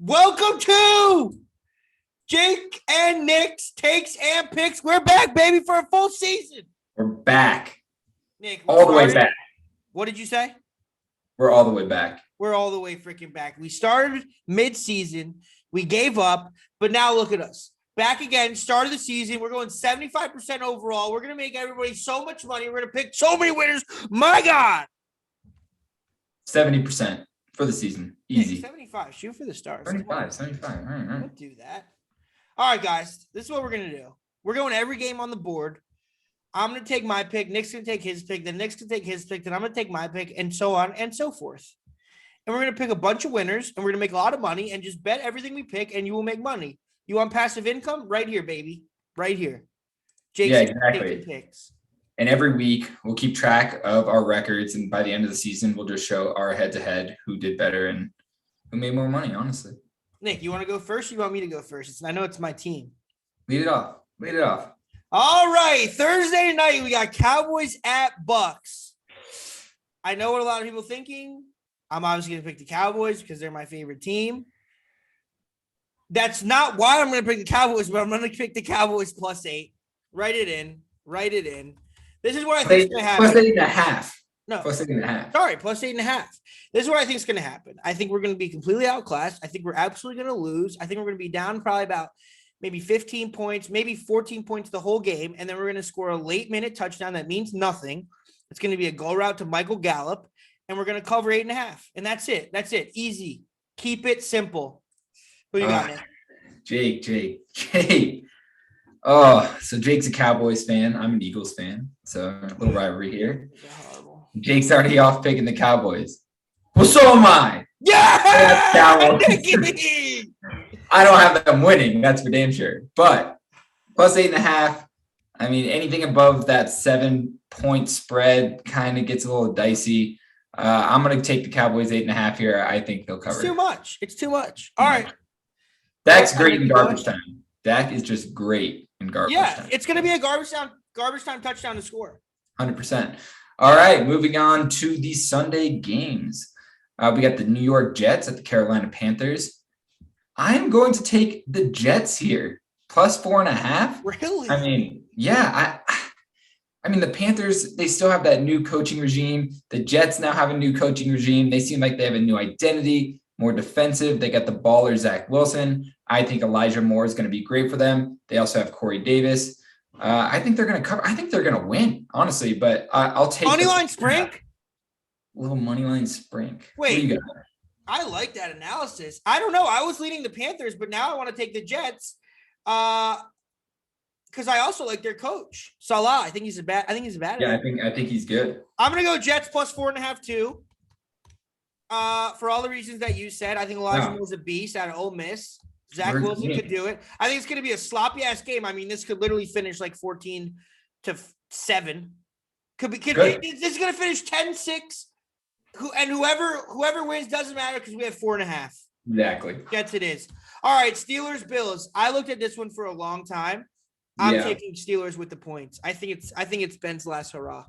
Welcome to Jake and Nick's Takes and Picks. We're back, baby, for a full season. We're back. Nick, all the way back. What did you say? We're all the way back. We're all the way freaking back. We started mid-season. We gave up, but now look at us. Back again, start of the season. We're going 75% overall. We're going to make everybody so much money. We're going to pick so many winners. My God. 70% for the season. Easy. Nick, 75. Shoot for the stars. 75. All right. Don't do that. All right, guys. This is what we're going to do. We're going every game on the board. I'm going to take my pick. Nick's going to take his pick. Then Nick's going to take his pick. Then I'm going to take my pick, and so on and so forth. And we're going to pick a bunch of winners, and we're going to make a lot of money and just bet everything we pick, and you will make money. You want passive income? Right here, baby. Right here. Jake's exactly. Picks. And every week, we'll keep track of our records, and by the end of the season, we'll just show our head-to-head who did better and who made more money, honestly. Nick, you want to go first or you want me to go first? I know it's my team. Lead it off. All right. Thursday night, we got Cowboys at Bucks. I know what a lot of people are thinking. I'm obviously going to pick the Cowboys because they're my favorite team. That's not why I'm going to pick the Cowboys, but I'm going to pick the Cowboys +8. Write it in. This is what I think is going to happen. +8.5. No. +8.5. Sorry, +8.5. This is what I think is going to happen. I think we're going to be completely outclassed. I think we're absolutely going to lose. I think we're going to be down probably about maybe 15 points, maybe 14 points the whole game, and then we're going to score a late-minute touchdown that means nothing. It's going to be a go route to Michael Gallup, and we're going to cover 8.5. And that's it. Easy. Keep it simple. Who you got, man? Jake. Oh, so Jake's a Cowboys fan. I'm an Eagles fan. So a little rivalry here. Jake's already off picking the Cowboys. Well, so am I. Yeah! I don't have them winning. That's for damn sure. But +8.5. I mean, anything above that 7-point spread kind of gets a little dicey. I'm going to take the Cowboys 8.5 here. I think they'll cover. It's too much. All right. Dak's great in garbage time. Dak is just great in garbage time. Yeah, it's going to be a garbage time touchdown to score. 100%. All right, moving on to the Sunday games. We got the New York Jets at the Carolina Panthers. I'm going to take the Jets here, +4.5. Really? I mean, yeah. I mean, the Panthers, they still have that new coaching regime. The Jets now have a new coaching regime. They seem like they have a new identity, more defensive. They got the baller Zach Wilson. I think Elijah Moore is going to be great for them. They also have Corey Davis. I think they're going to cover. I think they're going to win, honestly, but I'll take Moneyline Sprink? Little Moneyline Sprink. Wait, what do you got? I like that analysis. I don't know. I was leading the Panthers, but now I want to take the Jets because I also like their coach, Salah. I think he's a bad. Yeah, I think he's good. I'm going to go Jets +4.5 too. For all the reasons that you said, I think Elijah Moore is a beast out of Ole Miss. Zach Wilson could do it. I think it's going to be a sloppy-ass game. I mean, this could literally finish like 14-7. This is going to finish 10-6. Whoever wins doesn't matter because we have 4.5. Exactly. Jets it is. All right, Steelers, Bills. I looked at this one for a long time. I'm taking Steelers with the points. I think it's Ben's last hurrah.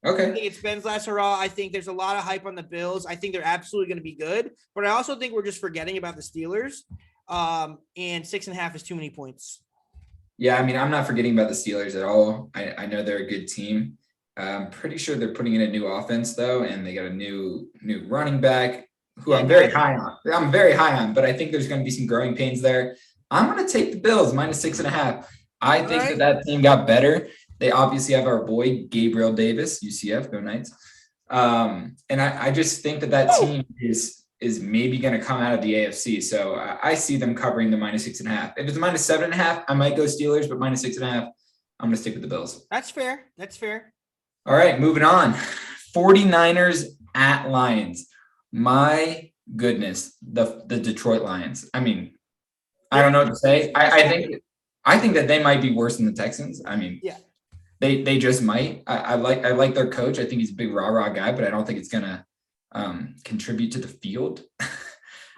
Okay. I think it's Ben's last hurrah. I think there's a lot of hype on the Bills. I think they're absolutely going to be good, but I also think we're just forgetting about the Steelers. And 6.5 is too many points. Yeah, I mean, I'm not forgetting about the Steelers at all. I know they're a good team. I'm pretty sure they're putting in a new offense though, and they got a new running back who I'm very high on. But I think there's going to be some growing pains there. I'm going to take the Bills -6.5. I think that team got better. They obviously have our boy, Gabriel Davis, UCF, go Knights. And I just think that team is maybe going to come out of the AFC. So I see them covering the -6.5. If it's -7.5, I might go Steelers, but -6.5, I'm going to stick with the Bills. That's fair. All right, moving on. 49ers at Lions. My goodness, the Detroit Lions. I mean, I don't know what to say. I think that they might be worse than the Texans. I mean, yeah. They just might. I like their coach. I think he's a big rah-rah guy, but I don't think it's gonna contribute to the field.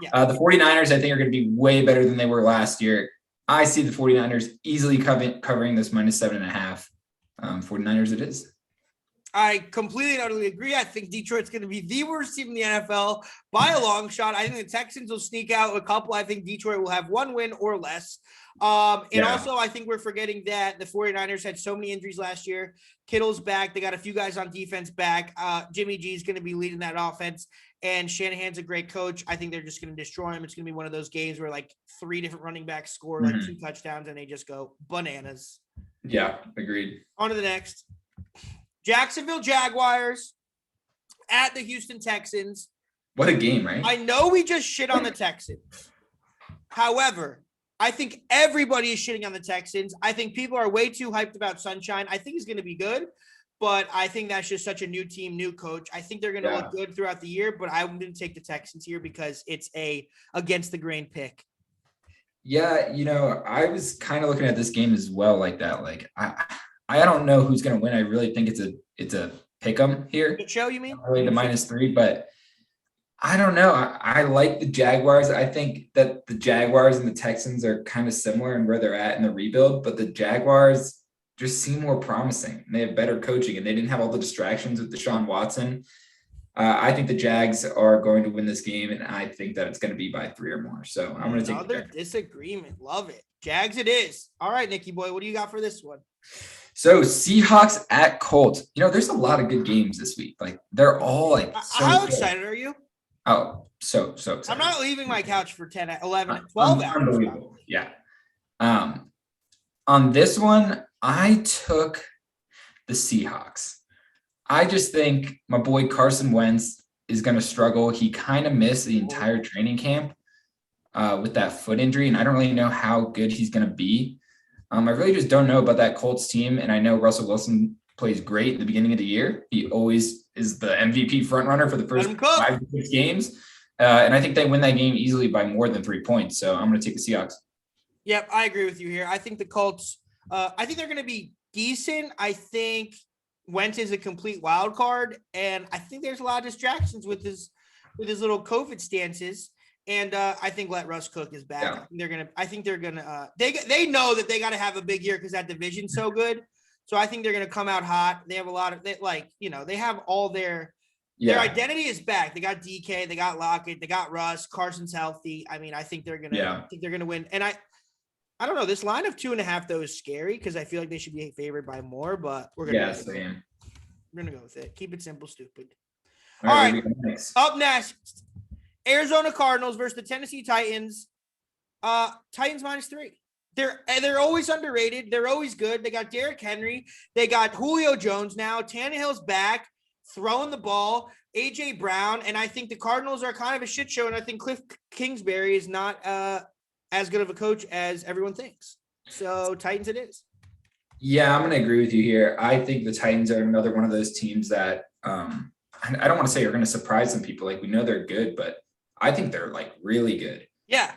Yeah. The 49ers, I think, are going to be way better than they were last year. I see the 49ers easily covering this -7.5. 49ers it is. I completely and utterly agree. I think Detroit's going to be the worst team in the NFL by a long shot. I think the Texans will sneak out a couple. I think Detroit will have one win or less. And also, I think we're forgetting that the 49ers had so many injuries last year. Kittle's back. They got a few guys on defense back. Jimmy G is going to be leading that offense. And Shanahan's a great coach. I think they're just going to destroy him. It's going to be one of those games where like 3 different running backs score like 2 touchdowns and they just go bananas. Yeah, agreed. On to the next. Jacksonville Jaguars at the Houston Texans. What a game, right? I know we just shit on the Texans. However, I think everybody is shitting on the Texans. I think people are way too hyped about Sunshine. I think he's going to be good, but I think that's just such a new team, new coach. I think they're going to look good throughout the year, but I'm going to take the Texans here because it's a against the grain pick. Yeah, I was kind of looking at this game as well like that. Like I don't know who's going to win. I really think it's a pick 'em here. Good show, you mean? Really the -3, but I don't know. I like the Jaguars. I think that the Jaguars and the Texans are kind of similar in where they're at in the rebuild, but the Jaguars just seem more promising. They have better coaching and they didn't have all the distractions with Deshaun Watson. I think the Jags are going to win this game, and I think that it's going to be by 3 or more. So I'm going to take another disagreement. Love it. Jags it is. All right, Nicky boy, what do you got for this one? So Seahawks at Colts. There's a lot of good games this week. Like they're all like. So how excited are you? Oh, so excited. I'm not leaving my couch for 10, 11, 12 hours. Unbelievable. Yeah. On this one, I took the Seahawks. I just think my boy Carson Wentz is going to struggle. He kind of missed the entire training camp with that foot injury, and I don't really know how good he's going to be. I really just don't know about that Colts team, and I know Russell Wilson plays great at the beginning of the year. He always is the MVP frontrunner for the first 5 to 6 games, and I think they win that game easily by more than 3 points, so I'm going to take the Seahawks. Yep, I agree with you here. I think the Colts, I think they're going to be decent. I think Wentz is a complete wild card, and I think there's a lot of distractions with his little COVID stances. And I think let Russ cook is back. Yeah. I think they're gonna. They know that they got to have a big year because that division's so good. So I think they're gonna come out hot. They have a lot of they have all their identity is back. They got DK, they got Lockett, they got Russ. Carson's healthy. I mean, I think they're gonna. I think they're gonna win. And I don't know. This line of 2.5 though is scary because I feel like they should be favored by more. But we're gonna. We're gonna go with it. Keep it simple, stupid. All right. Up next. Arizona Cardinals versus the Tennessee Titans. Titans -3. They're always underrated. They're always good. They got Derrick Henry. They got Julio Jones now. Tannehill's back, throwing the ball. A.J. Brown. And I think the Cardinals are kind of a shit show. And I think Cliff Kingsbury is not as good of a coach as everyone thinks. So Titans it is. Yeah, I'm going to agree with you here. I think the Titans are another one of those teams that I don't want to say are going to surprise some people. Like we know they're good, but I think they're like really good. Yeah.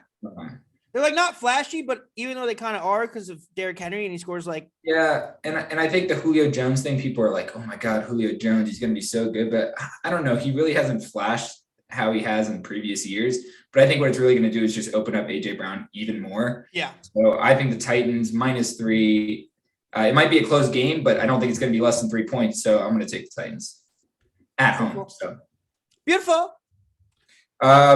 They're like not flashy, but even though they kind of are because of Derrick Henry and he scores like. Yeah. And I think the Julio Jones thing, people are like, oh my God, Julio Jones, he's going to be so good. But I don't know. He really hasn't flashed how he has in previous years. But I think what it's really going to do is just open up A.J. Brown even more. Yeah. So I think the Titans -3. It might be a close game, but I don't think it's going to be less than 3 points. So I'm going to take the Titans at home. So. Beautiful.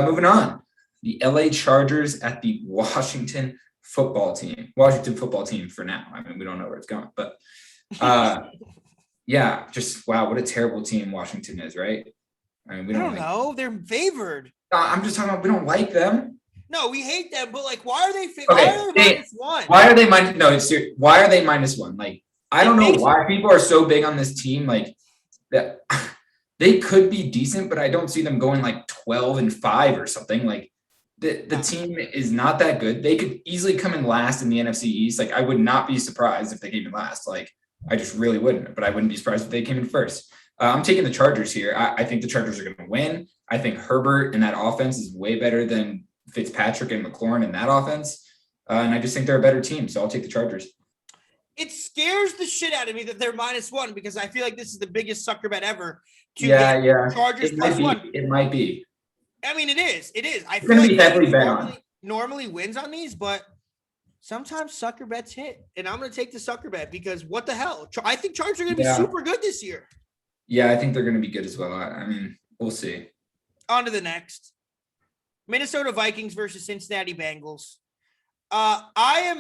Moving on, the LA Chargers at the Washington football team for now. I mean, we don't know where it's going, but just wow, what a terrible team Washington is, right? I mean, we don't know. They're favored. I'm just talking about we don't like them. No, we hate them, but like, why are they? Why are they -1? Why are they minus? No, it's serious. Why are they -1? Like, I don't know why people are so big on this team. Like that. They could be decent, but I don't see them going like 12-5 or something. Like the team is not that good. They could easily come in last in the NFC East. Like I would not be surprised if they came in last. Like I just really wouldn't, but I wouldn't be surprised if they came in first. I'm taking the Chargers here. I think the Chargers are going to win. I think Herbert in that offense is way better than Fitzpatrick and McLaurin in that offense. And I just think they're a better team. So I'll take the Chargers. It scares the shit out of me that they're -1 because I feel like this is the biggest sucker bet ever. Chargers +1. It might be. I mean, it is. I feel like normally wins on these, but sometimes sucker bets hit. And I'm going to take the sucker bet because what the hell? I think Chargers are going to be super good this year. Yeah, I think they're going to be good as well. I mean, we'll see. On to the next. Minnesota Vikings versus Cincinnati Bengals. I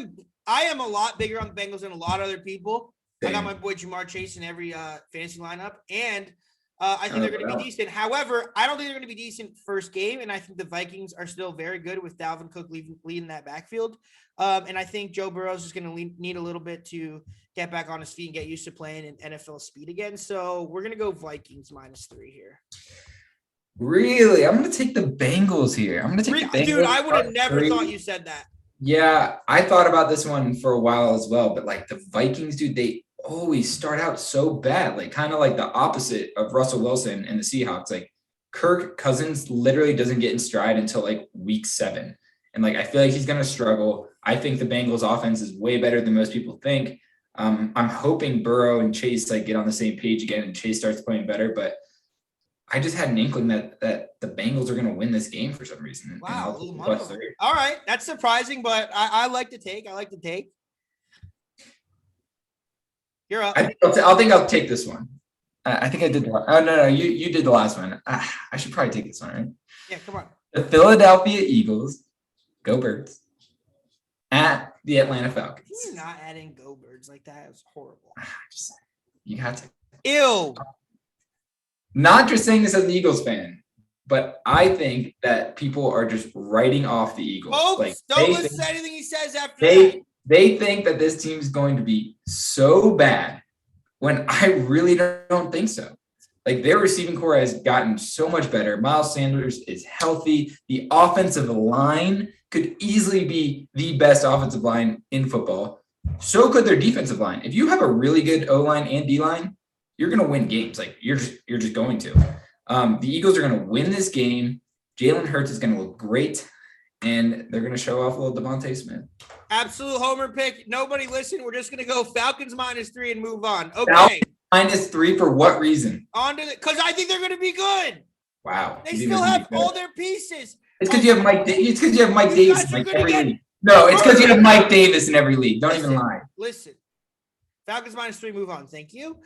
am a lot bigger on the Bengals than a lot of other people. I got my boy Jamar Chase in every fantasy lineup, and I think they're going to be decent. However, I don't think they're going to be decent first game, and I think the Vikings are still very good with Dalvin Cook leading that backfield. And I think Joe Burrow is going to need a little bit to get back on his feet and get used to playing in NFL speed again. So we're going to go Vikings -3 here. Really? I'm going to take the Bengals here. I'm going to take the Bengals. Dude, I would have never thought you said that. Yeah, I thought about this one for a while as well, but like the Vikings, dude, they always start out so bad, like kind of like the opposite of Russell Wilson and the Seahawks. Like Kirk Cousins literally doesn't get in stride until like week 7. And like, I feel like he's going to struggle. I think the Bengals offense is way better than most people think. I'm hoping Burrow and Chase like get on the same page again and Chase starts playing better, but I just had an inkling that the Bengals are going to win this game for some reason. Wow. All right. That's surprising, but I like to take. You're up. I'll take this one. I think I did. Oh, no. You did the last one. I should probably take this one, right? Yeah, come on. The Philadelphia Eagles, go Birds, at the Atlanta Falcons. You're not adding go Birds like that. It was horrible. You have to. Ew. Not just saying this as an Eagles fan, but I think that people are just writing off the Eagles. Folks, like, don't listen to anything he says after that. They think that this team's going to be so bad when I really don't think so. Like their receiving core has gotten so much better. Miles Sanders is healthy. The offensive line could easily be the best offensive line in football. So could their defensive line. If you have a really good O-line and D-line, you're going to win games. Like you're just going to. The Eagles are going to win this game. Jalen Hurts is going to look great, and they're going to show off a little Devontae Smith. Absolute homer pick. Nobody listen. We're just going to go Falcons -3 and move on. Okay. Falcons -3 for what reason? Because I think they're going to be good. Wow. They still have all their pieces. It's because you have Mike. It's because you have Mike Davis in like every league. No, it's because you have Mike Davis in every league. Don't even lie. Listen. Falcons -3. Move on. Thank you.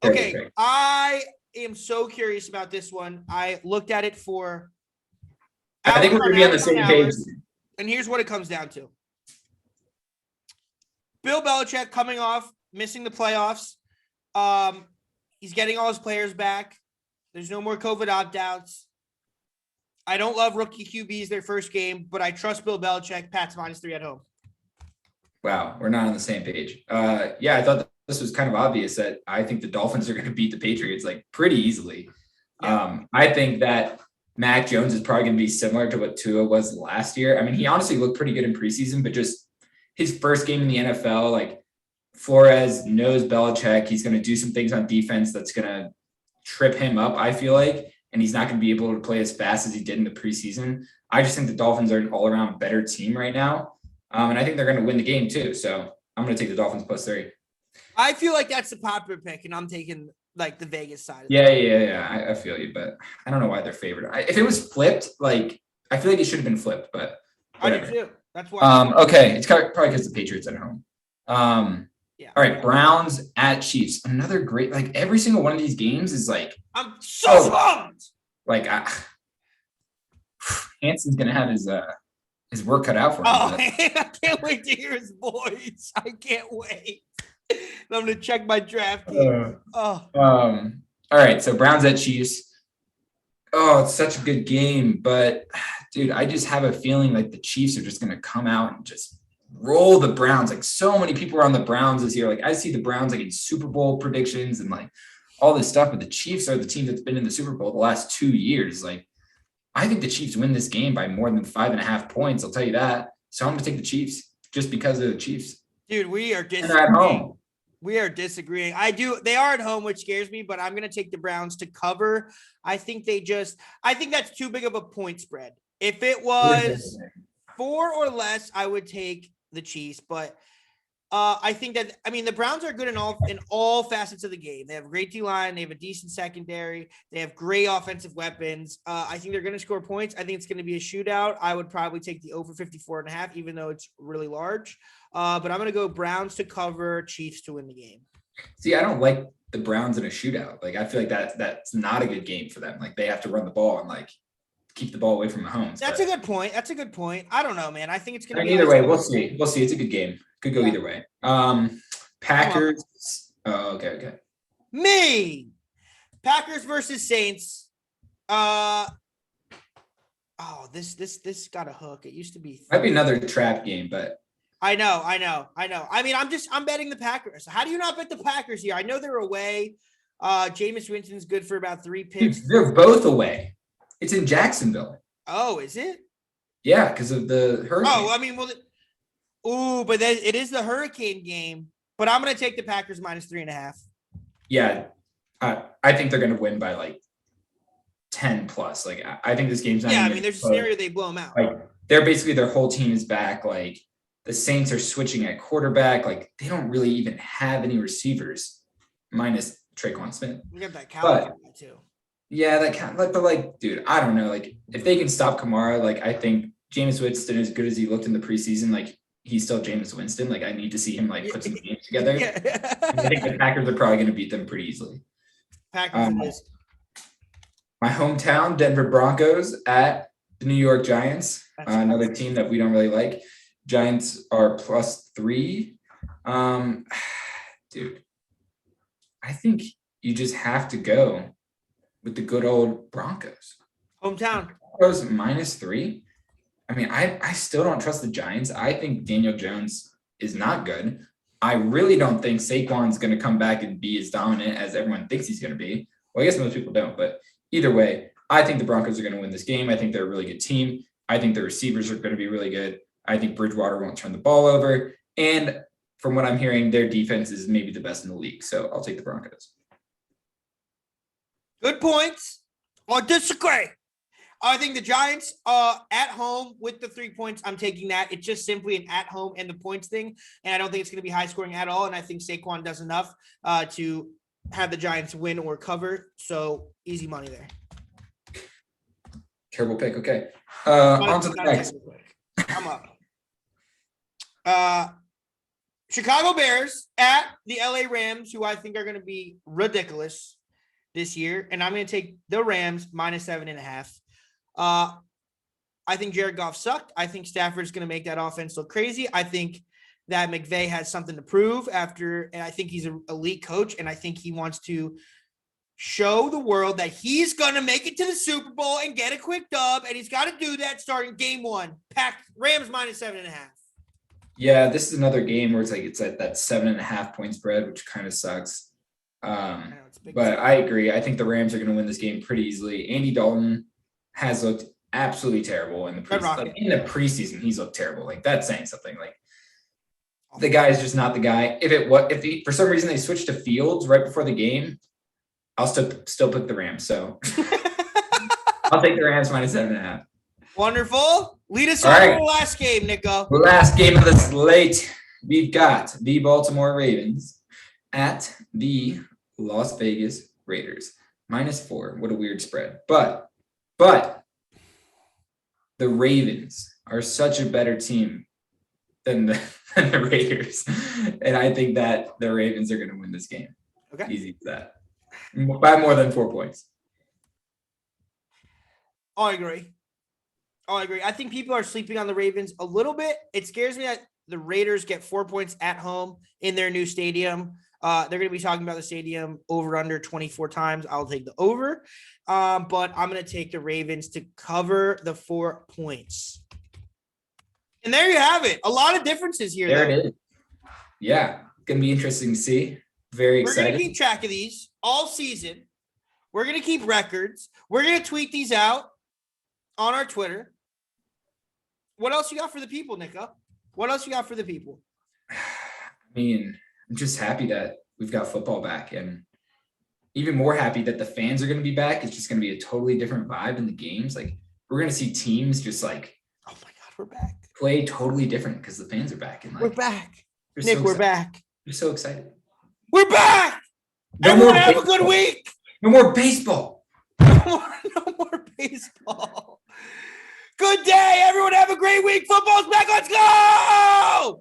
Okay. I am so curious about this one. I looked at it for. I think we're going to be on the same page. And here's what it comes down to. Bill Belichick coming off, missing the playoffs. He's getting all his players back. There's no more COVID opt-outs. I don't love rookie QBs their first game, but I trust Bill Belichick. Pats -3 at home. Wow, we're not on the same page. Yeah, I thought this was kind of obvious that I think the Dolphins are going to beat the Patriots like pretty easily. Yeah. I think that Mac Jones is probably going to be similar to what Tua was last year. I mean, he honestly looked pretty good in preseason, but just his first game in the NFL, like Flores knows Belichick. He's going to do some things on defense that's going to trip him up, I feel like, and he's not going to be able to play as fast as he did in the preseason. I just think the Dolphins are an all-around better team right now, and I think they're going to win the game too. So I'm going to take the Dolphins +3. I feel like that's the popular pick, and I'm taking like the Vegas side. Yeah. I feel you, but I don't know why they're favored. If it was flipped, like I feel like it should have been flipped, but whatever. I do too. That's why. Okay, it's probably because the Patriots at home. Yeah. All right, Browns at Chiefs. Another great. Like every single one of these games is like. I'm so pumped. Like Hanson's gonna have his work cut out for him. Oh, I can't wait to hear his voice. I can't wait. I'm gonna check my draft team. All right, so Browns at Chiefs. Oh, it's such a good game, but dude, I just have a feeling like the Chiefs are just gonna come out and just roll the Browns. Like so many people are on the Browns this year. Like I see the Browns like in Super Bowl predictions and like all this stuff, but the Chiefs are the team that's been in the Super Bowl the last 2 years. Like I think the Chiefs win this game by more than 5.5 points. I'll tell you that. So I'm gonna take the Chiefs just because of the Chiefs. Dude, we are disagreeing. At home. We are disagreeing. They are at home, which scares me, but I'm going to take the Browns to cover. I think that's too big of a point spread. If it was 4 or less, I would take the Chiefs, but I think that, the Browns are good in all facets of the game. They have a great D-line. They have a decent secondary. They have great offensive weapons. I think they're going to score points. I think it's going to be a shootout. I would probably take the over 54.5, even though it's really large. But I'm going to go Browns to cover, Chiefs to win the game. See, I don't like the Browns in a shootout. Like, I feel like that's not a good game for them. Like, they have to run the ball and like keep the ball away from Mahomes. That's a good point. That's a good point. I don't know, man. I think it's going to be either way. We'll see. We'll see. It's a good game. Could go either way. Packers. Oh, okay. Me. Packers versus Saints. This got a hook. It used to be. Might be another trap game, but. I know. I mean, I'm betting the Packers. How do you not bet the Packers here? I know they're away. Jameis Winston's good for about 3 picks. Dude, they're both away. It's in Jacksonville. Oh, is it? Yeah, because of the hurricane. Oh, I mean, but then it is the hurricane game. But I'm going to take the Packers minus 3.5. Yeah, I think they're going to win by like 10 plus. Like, I think this game's not. Yeah, I mean, there's a scenario they blow them out. Like, they're basically their whole team is back. Like, the Saints are switching at quarterback. Like, they don't really even have any receivers, minus Traquan Smith. We got that Cowboys too. Yeah, that kind of, but like, dude, I don't know. Like, if they can stop Kamara, like, I think Jameis Winston, as good as he looked in the preseason, like, he's still Jameis Winston. Like, I need to see him like put some games together. Yeah. I think the Packers are probably going to beat them pretty easily. Packers. My hometown, Denver Broncos at the New York Giants, another team that we don't really like. Giants are +3. Dude, I think you just have to go with the good old Broncos. Hometown. Broncos -3. I mean, I still don't trust the Giants. I think Daniel Jones is not good. I really don't think Saquon's going to come back and be as dominant as everyone thinks he's going to be. Well, I guess most people don't, but either way, I think the Broncos are going to win this game. I think they're a really good team. I think the receivers are going to be really good. I think Bridgewater won't turn the ball over. And from what I'm hearing, their defense is maybe the best in the league. So I'll take the Broncos. Good points. I disagree. I think the Giants at home with the 3 points, I'm taking that. It's just simply an at home and the points thing. And I don't think it's going to be high scoring at all. And I think Saquon does enough to have the Giants win or cover. So easy money there. Terrible pick. Okay. On to the next. I'm up. Chicago Bears at the LA Rams, who I think are going to be ridiculous this year. And I'm going to take the Rams -7.5. I think Jared Goff sucked. I think Stafford's going to make that offense look crazy. I think that McVay has something to prove and I think he's an elite coach. And I think he wants to show the world that he's going to make it to the Super Bowl and get a quick dub. And he's got to do that starting game 1. Rams -7.5. Yeah, this is another game where it's at that 7.5 point spread, which kind of sucks. But I agree. I think the Rams are going to win this game pretty easily. Andy Dalton has looked absolutely terrible in the preseason. Like, in the preseason, he's looked terrible. Like, that's saying something. Like, the guy is just not the guy. If for some reason they switched to Fields right before the game, I'll still pick the Rams. So I'll take the Rams -7.5. Wonderful. Lead us on to the last game, Nico. The last game of the slate, we've got the Baltimore Ravens at the Las Vegas Raiders. -4. What a weird spread. But the Ravens are such a better team than the Raiders. And I think that the Ravens are going to win this game. Okay. Easy as that. By more than 4 points. I agree. I think people are sleeping on the Ravens a little bit. It scares me that the Raiders get 4 points at home in their new stadium. They're going to be talking about the stadium over under 24 times. I'll take the over. But I'm going to take the Ravens to cover the 4 points. And there you have it. A lot of differences here. There it is. Yeah. Going to be interesting to see. Very excited. We're going to keep track of these all season. We're going to keep records. We're going to tweet these out on our Twitter. What else you got for the people, Nico? What else you got for the people? I mean, I'm just happy that we've got football back, and even more happy that the fans are going to be back. It's just going to be a totally different vibe in the games. Like, we're going to see teams just like, oh my God, we're back. Play totally different because the fans are back. And like, we're back. Nick, we're back. We're so excited. We're back. Everyone have a good week. No more baseball. No more baseball. Good day. Everyone have a great week. Football's back. Let's go.